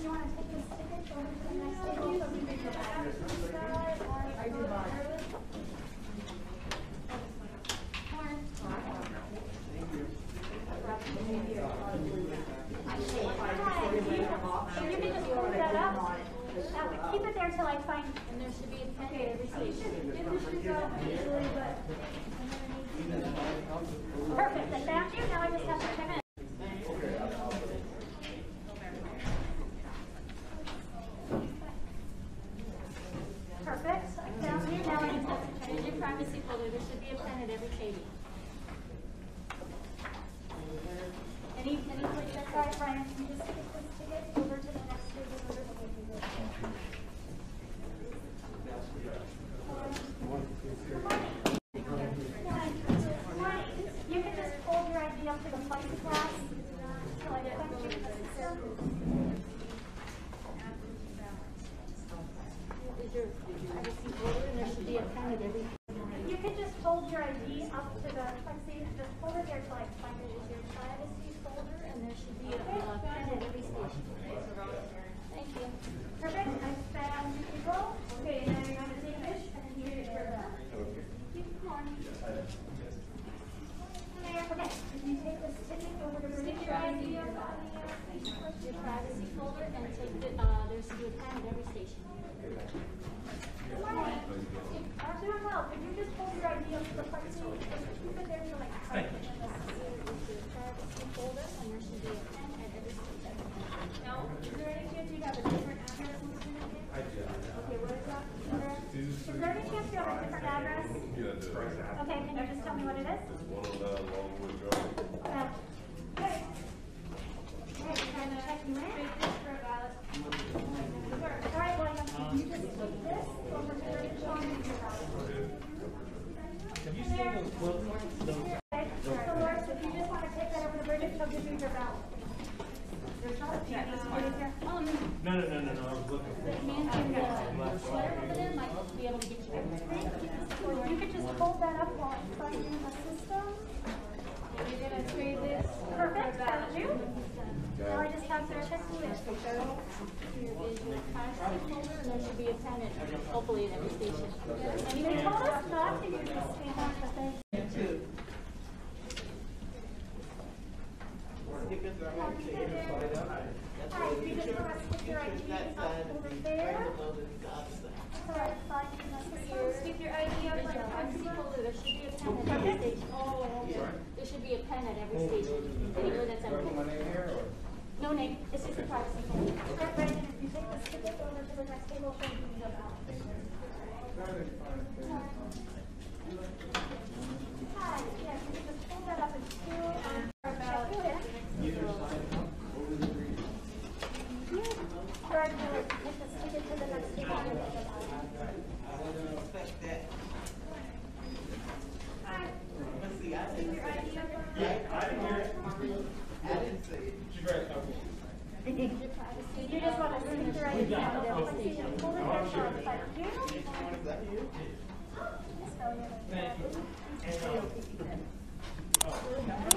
you want to take this ticket over to the next table so we can go back to the side, or I do mine. So you can just pull that up. Keep it there until I find. And there should be a pen at every station. Perfect. I found you. Now I just have to check in. Perfect. I found you. Now I just have to check in. In your privacy folder, there should be a pen at every table. Any place that's right, Brian, can you just take this ticket over to the next table? You can just hold your ID up to the plexiglass. Is your privacy folder, and there should be a pen at every. You can just hold your ID up to the plexi. Just hold it there till I find it. Is your privacy folder, and there should be a pen at every station. Thank you. Perfect. I found you people. Okay, now you're going to take fish and you get your bell. Keep going. Okay. Can you take this ticket over to your ID your privacy folder and take the there should be a pen at every station. I'm doing well. Could you just hold your ID up to the plexi? Keep it there till like your privacy folder, and there should be a pen at every station. Now, is there any chance you have a different address? I do. Okay, what is that? Is there any chance you have a different address? Yeah, okay, can you just tell me what it is? 109 Longwood Drive. Okay. Hey, trying to check you in? All right, William, can you just take this over to the Have you seen those quilts? okay, so Laura, if you just want to take that over to Bridget, she'll give you your bell. There's not a check. No. I was looking for it. Man, sweater over there might be able to get you everything. Or you could just hold that up while I plug in the system. You're going to trade this. Perfect. Found you. Now I just have to check you in. Here is your privacy folder, and there should be a pen at hopefully at every station. And they told us not to use this scan on the thing. Hi, you just want to stick your ID up over there. Sorry, find the system. Stick your ID up like privacy folder. There should be a pen at every station. There should be a pen at every station. Anywhere that's empty. No name. It's just a privacy folder. Right, Brandon, if you take this ticket over to the next table, she'll give you the bell. Hi, yeah, can you just hold that up and still check you in? Right, take this ticket to the next table. Hi. Let's see, I Take your ID up. I didn't hear it. I didn't see it. You just want to stick your ID down. Hold it there for a second. Is that you? Thank you.